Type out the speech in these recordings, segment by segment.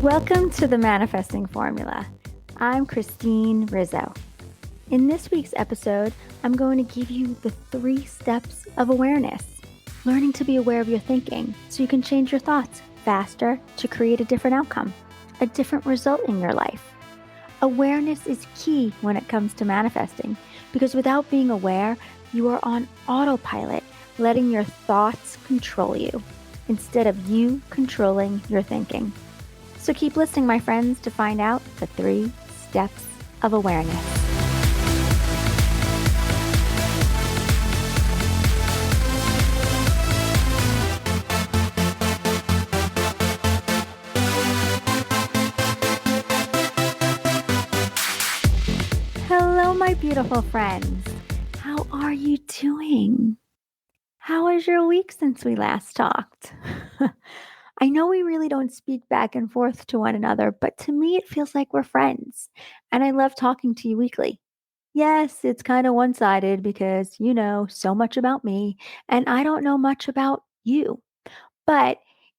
Welcome to the Manifesting Formula. I'm Christine Rizzo. In this week's episode, I'm going to give you the 3 steps of awareness. Learning to be aware of your thinking so you can change your thoughts faster to create a different outcome, a different result in your life. Awareness is key when it comes to manifesting because without being aware, you are on autopilot, letting your thoughts control you instead of you controlling your thinking. So keep listening, my friends, to find out the 3 steps of awareness. Hello, my beautiful friends. How are you doing? How was your week since we last talked? I know we really don't speak back and forth to one another, but to me it feels like we're friends, and I love talking to you weekly. Yes, it's kind of one-sided because you know so much about me, and I don't know much about you. But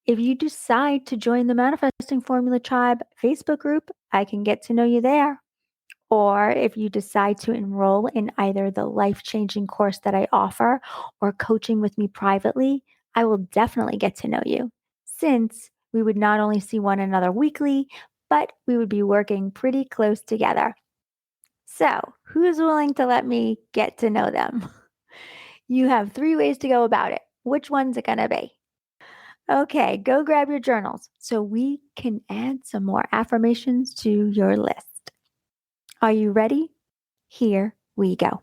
if you decide to join the Manifesting Formula Tribe Facebook group, I can get to know you there. Or if you decide to enroll in either the life changing course that I offer or coaching with me privately, I will definitely get to know you since we would not only see one another weekly, but we would be working pretty close together. So, who's willing to let me get to know them? You have 3 ways to go about it. Which one's it going to be? Okay, go grab your journals so we can add some more affirmations to your list. Are you ready? Here we go.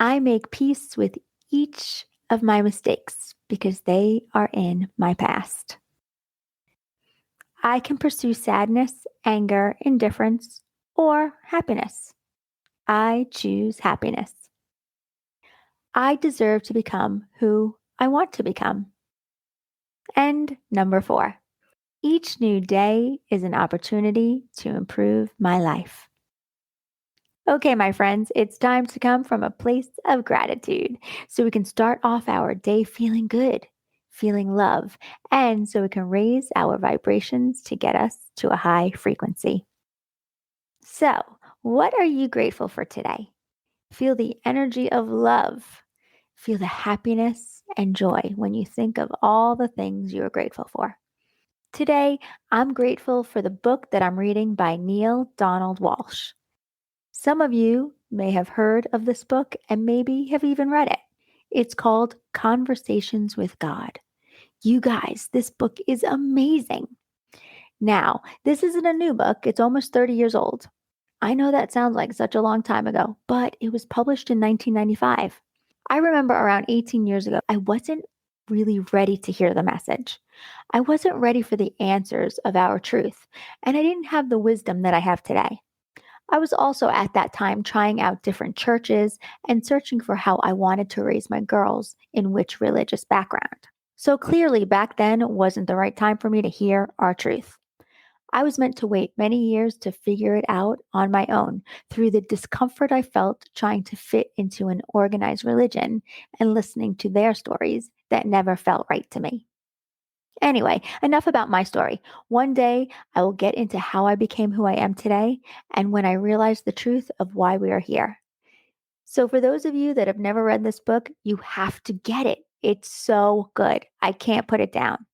I make peace with each of my mistakes because they are in my past. I can pursue sadness, anger, indifference, or happiness. I choose happiness. I deserve to become who I want to become. And number 4, each new day is an opportunity to improve my life. Okay, my friends, it's time to come from a place of gratitude so we can start off our day feeling good, feeling love, and so we can raise our vibrations to get us to a high frequency. So, what are you grateful for today? Feel the energy of love. Feel the happiness and joy when you think of all the things you are grateful for. Today, I'm grateful for the book that I'm reading by Neil Donald Walsh. Some of you may have heard of this book and maybe have even read it. It's called Conversations with God. You guys, this book is amazing. Now, this isn't a new book, it's almost 30 years old. I know that sounds like such a long time ago, but it was published in 1995. I remember around 18 years ago, I wasn't really ready to hear the message. I wasn't ready for the answers of our truth, and I didn't have the wisdom that I have today. I was also at that time trying out different churches and searching for how I wanted to raise my girls in which religious background. So clearly, back then wasn't the right time for me to hear our truth. I was meant to wait many years to figure it out on my own through the discomfort I felt trying to fit into an organized religion and listening to their stories that never felt right to me. Anyway, enough about my story. One day I will get into how I became who I am today and when I realized the truth of why we are here. So, for those of you that have never read this book, you have to get it. It's so good. I can't put it down.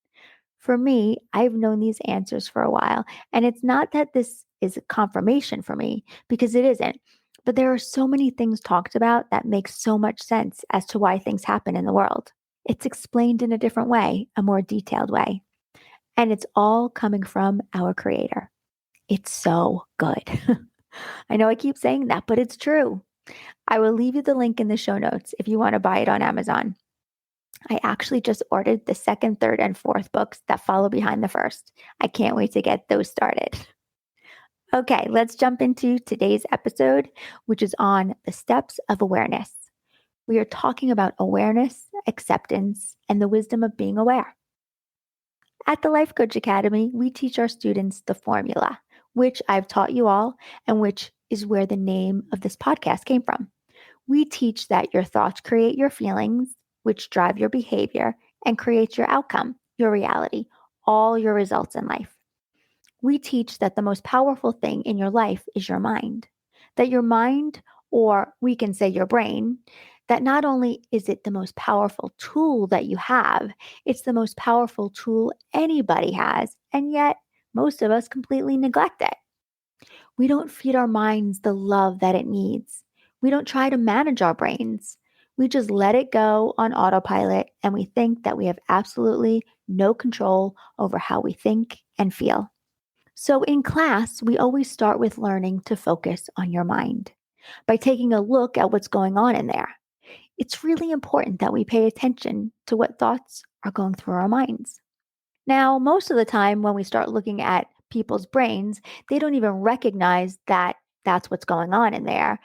For me, I've known these answers for a while, and it's not that this is a confirmation for me because it isn't. But there are so many things talked about that make so much sense as to why things happen in the world. It's explained in a different way, a more detailed way. And it's all coming from our creator. It's so good. I know I keep saying that, but it's true. I will leave you the link in the show notes if you want to buy it on Amazon. I actually just ordered the 2nd, 3rd, and 4th books that follow behind the first. I can't wait to get those started. Okay, let's jump into today's episode, which is on the steps of awareness. We are talking about awareness, acceptance, and the wisdom of being aware. At the Life Coach Academy, we teach our students the formula, which I've taught you all, and which is where the name of this podcast came from. We teach that your thoughts create your feelings, which drive your behavior and create your outcome, your reality, all your results in life. We teach that the most powerful thing in your life is your mind. That your mind, or we can say your brain, that not only is it the most powerful tool that you have, it's the most powerful tool anybody has, and yet most of us completely neglect it. We don't feed our minds the love that it needs. We don't try to manage our brains. We just let it go on autopilot, and we think that we have absolutely no control over how we think and feel. So in class, we always start with learning to focus on your mind by taking a look at what's going on in there. It's really important that we pay attention to what thoughts are going through our minds. Now, most of the time when we start looking at people's brains, they don't even recognize that that's what's going on in there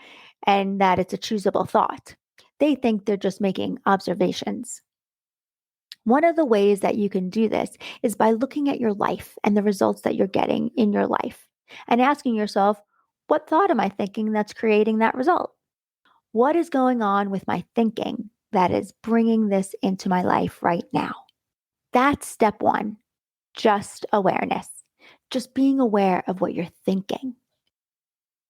and that it's a choosable thought. They think they're just making observations. One of the ways that you can do this is by looking at your life and the results that you're getting in your life and asking yourself, what thought am I thinking that's creating that result? What is going on with my thinking that is bringing this into my life right now? That's step one, just awareness, just being aware of what you're thinking.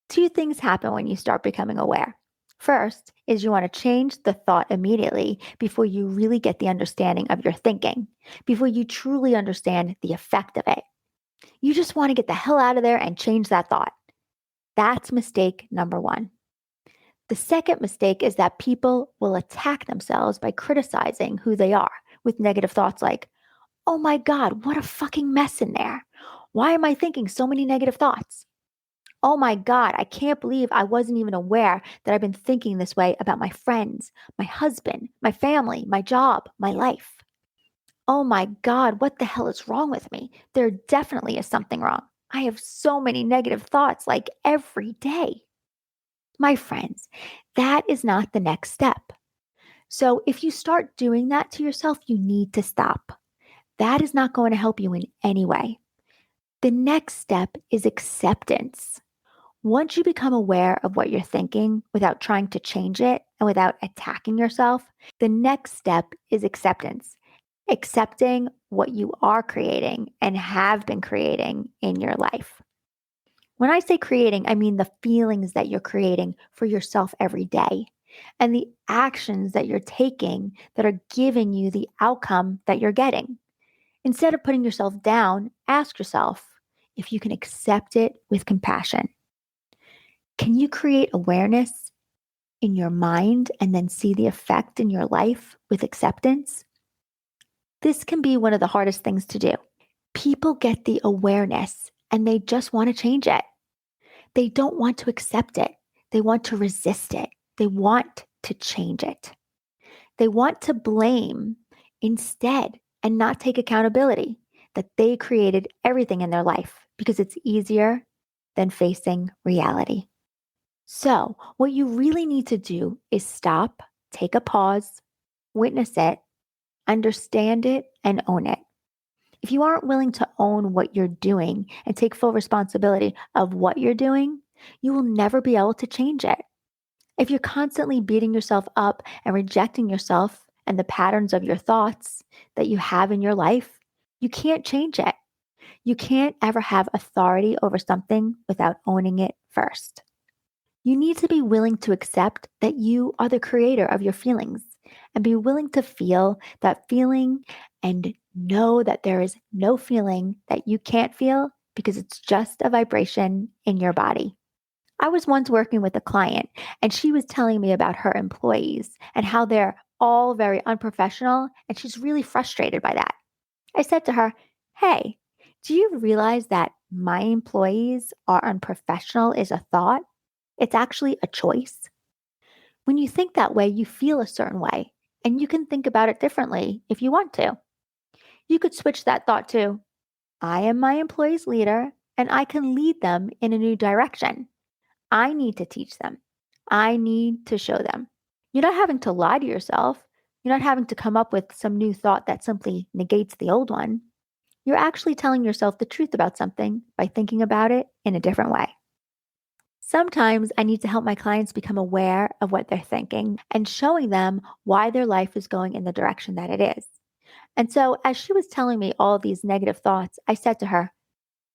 Two things happen when you start becoming aware. First is you want to change the thought immediately before you really get the understanding of your thinking, before you truly understand the effect of it. You just want to get the hell out of there and change that thought. That's mistake number one. The second mistake is that people will attack themselves by criticizing who they are with negative thoughts like, oh my God, what a fucking mess in there. Why am I thinking so many negative thoughts? Oh my God, I can't believe I wasn't even aware that I've been thinking this way about my friends, my husband, my family, my job, my life. Oh my God, what the hell is wrong with me? There definitely is something wrong. I have so many negative thoughts like every day. My friends, that is not the next step. So if you start doing that to yourself, you need to stop. That is not going to help you in any way. The next step is acceptance. Once you become aware of what you're thinking without trying to change it and without attacking yourself, the next step is acceptance. Accepting what you are creating and have been creating in your life. When I say creating, I mean the feelings that you're creating for yourself every day and the actions that you're taking that are giving you the outcome that you're getting. Instead of putting yourself down, ask yourself if you can accept it with compassion. Can you create awareness in your mind and then see the effect in your life with acceptance? This can be one of the hardest things to do. People get the awareness and they just want to change it. They don't want to accept it. They want to resist it. They want to change it. They want to blame instead and not take accountability that they created everything in their life because it's easier than facing reality. So, what you really need to do is stop, take a pause, witness it, understand it, and own it. If you aren't willing to own what you're doing and take full responsibility of what you're doing, you will never be able to change it. If you're constantly beating yourself up and rejecting yourself and the patterns of your thoughts that you have in your life, you can't change it. You can't ever have authority over something without owning it first. You need to be willing to accept that you are the creator of your feelings and be willing to feel that feeling and know that there is no feeling that you can't feel because it's just a vibration in your body. I was once working with a client and she was telling me about her employees and how they're all very unprofessional and she's really frustrated by that. I said to her, hey, do you realize that my employees are unprofessional is a thought? It's actually a choice. When you think that way, you feel a certain way, and you can think about it differently if you want to. You could switch that thought to, I am my employee's leader, and I can lead them in a new direction. I need to teach them. I need to show them. You're not having to lie to yourself. You're not having to come up with some new thought that simply negates the old one. You're actually telling yourself the truth about something by thinking about it in a different way. Sometimes I need to help my clients become aware of what they're thinking and showing them why their life is going in the direction that it is. And so, as she was telling me all these negative thoughts, I said to her,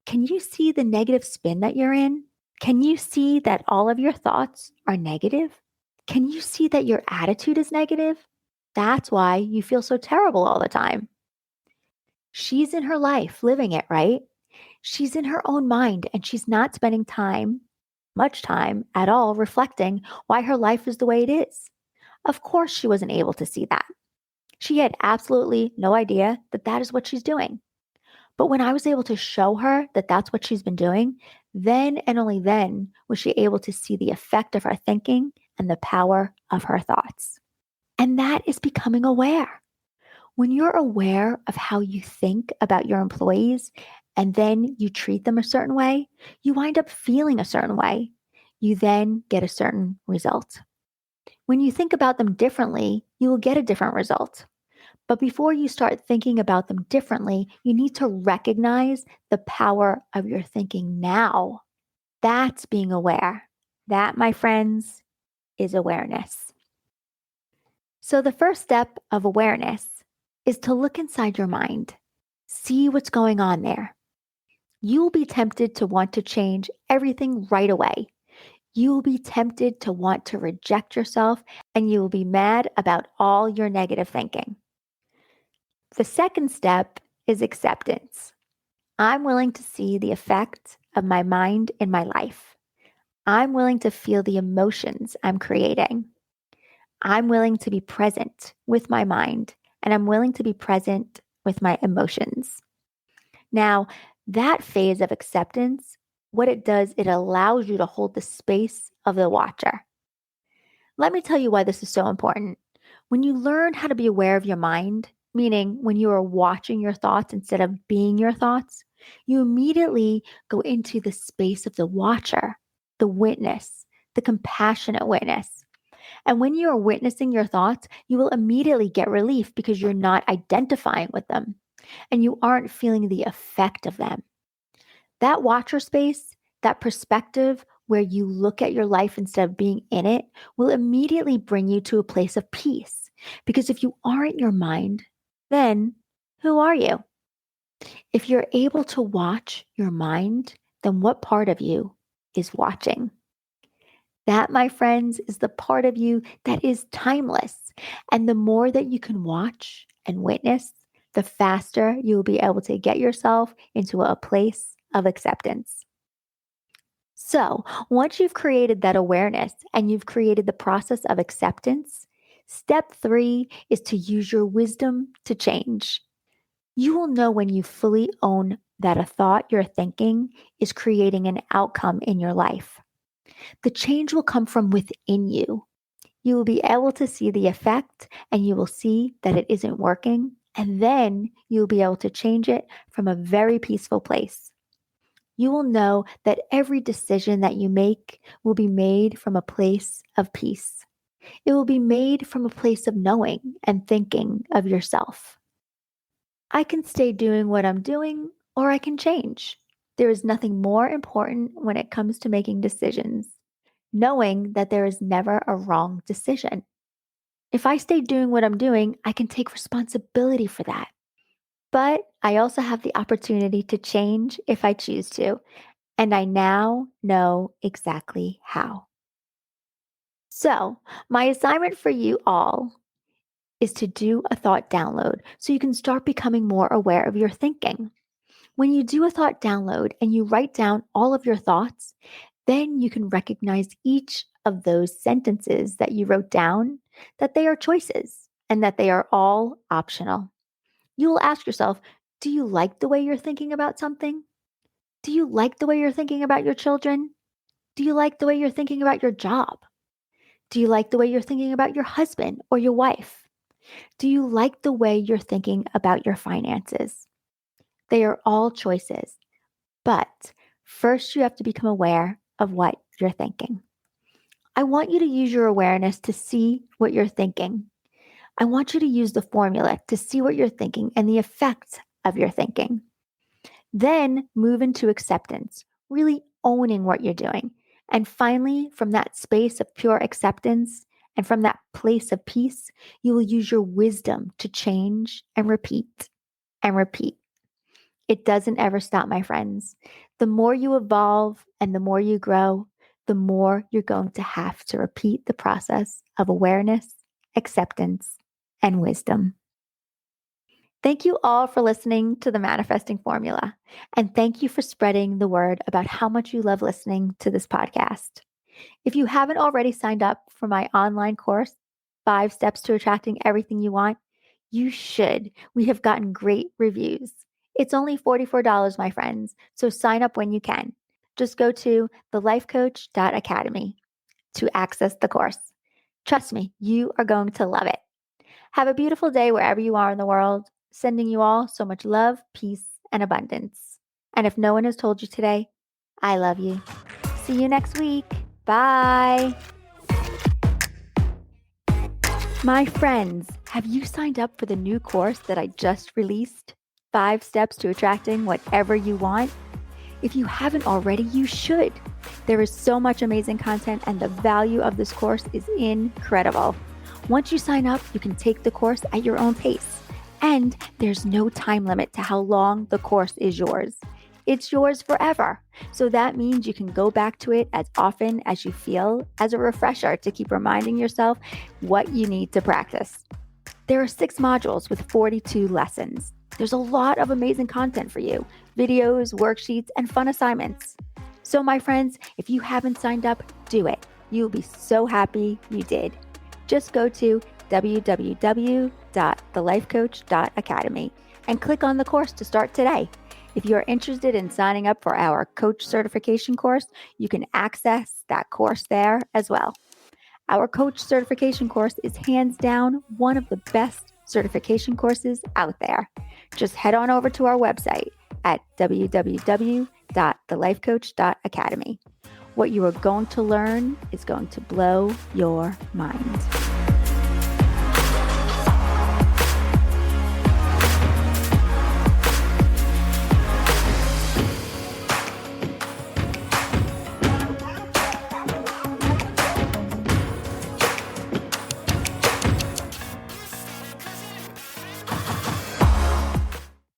"Can you see the negative spin that you're in? Can you see that all of your thoughts are negative? Can you see that your attitude is negative? That's why you feel so terrible all the time." She's in her life living it, right? She's in her own mind and she's not spending time, much time at all, reflecting why her life is the way it is. Of course, she wasn't able to see that. She had absolutely no idea that that is what she's doing. But when I was able to show her that that's what she's been doing, then and only then was she able to see the effect of her thinking and the power of her thoughts. And that is becoming aware. When you're aware of how you think about your employees and then you treat them a certain way, you wind up feeling a certain way. You then get a certain result. When you think about them differently, you will get a different result. But before you start thinking about them differently, you need to recognize the power of your thinking now. That's being aware. That, my friends, is awareness. So, the first step of awareness is to look inside your mind, see what's going on there. You will be tempted to want to change everything right away. You will be tempted to want to reject yourself, and you will be mad about all your negative thinking. The second step is acceptance. I'm willing to see the effect of my mind in my life. I'm willing to feel the emotions I'm creating. I'm willing to be present with my mind, and I'm willing to be present with my emotions. Now, that phase of acceptance, what it does, it allows you to hold the space of the watcher. Let me tell you why this is so important. When you learn how to be aware of your mind, meaning when you are watching your thoughts instead of being your thoughts, you immediately go into the space of the watcher, the witness, the compassionate witness. And when you are witnessing your thoughts, you will immediately get relief because you're not identifying with them and you aren't feeling the effect of them. That watcher space, that perspective where you look at your life instead of being in it, will immediately bring you to a place of peace. Because if you aren't your mind, then who are you? If you're able to watch your mind, then what part of you is watching? That, my friends, is the part of you that is timeless. And the more that you can watch and witness, the faster you will be able to get yourself into a place of acceptance. So, once you've created that awareness and you've created the process of acceptance, step 3 is to use your wisdom to change. You will know when you fully own that a thought you're thinking is creating an outcome in your life. The change will come from within you. You will be able to see the effect and you will see that it isn't working. And then you'll be able to change it from a very peaceful place. You will know that every decision that you make will be made from a place of peace. It will be made from a place of knowing and thinking of yourself. I can stay doing what I'm doing, or I can change. There is nothing more important when it comes to making decisions, knowing that there is never a wrong decision. If I stay doing what I'm doing, I can take responsibility for that. But I also have the opportunity to change if I choose to. And I now know exactly how. So, my assignment for you all is to do a thought download so you can start becoming more aware of your thinking. When you do a thought download and you write down all of your thoughts, then you can recognize each of those sentences that you wrote down, that they are choices and that they are all optional. You will ask yourself, do you like the way you're thinking about something? Do you like the way you're thinking about your children? Do you like the way you're thinking about your job? Do you like the way you're thinking about your husband or your wife? Do you like the way you're thinking about your finances? They are all choices. But first, you have to become aware of what you're thinking. I want you to use your awareness to see what you're thinking. I want you to use the formula to see what you're thinking and the effects of your thinking. Then move into acceptance, really owning what you're doing. And finally, from that space of pure acceptance And from that place of peace, you will use your wisdom to change and repeat and repeat. It doesn't ever stop, my friends. The more you evolve and the more you grow, the more you're going to have to repeat the process of awareness, acceptance, and wisdom. Thank you all for listening to the Manifesting Formula. And thank you for spreading the word about how much you love listening to this podcast. If you haven't already signed up for my online course, 5 Steps to Attracting Everything You Want, you should. We have gotten great reviews. It's only $44, my friends, so sign up when you can. Just go to thelifecoach.academy to access the course. Trust me, you are going to love it. Have a beautiful day wherever you are in the world. Sending you all so much love, peace, and abundance. And if no one has told you today, I love you. See you next week. Bye. My friends, have you signed up for the new course that I just released? 5 Steps to Attracting Whatever You Want? If you haven't already, you should. There is so much amazing content, and the value of this course is incredible. Once you sign up, you can take the course at your own pace. And there's no time limit to how long the course is yours. It's yours forever. So that means you can go back to it as often as you feel, as a refresher to keep reminding yourself what you need to practice. There are 6 modules with 42 lessons. There's a lot of amazing content for you, videos, worksheets, and fun assignments. So my friends, if you haven't signed up, do it. You'll be so happy you did. Just go to www.thelifecoach.academy and click on the course to start today. If you are interested in signing up for our coach certification course, you can access that course there as well. Our coach certification course is hands down one of the best certification courses out there. Just head on over to our website at www.thelifecoach.academy. What you are going to learn is going to blow your mind.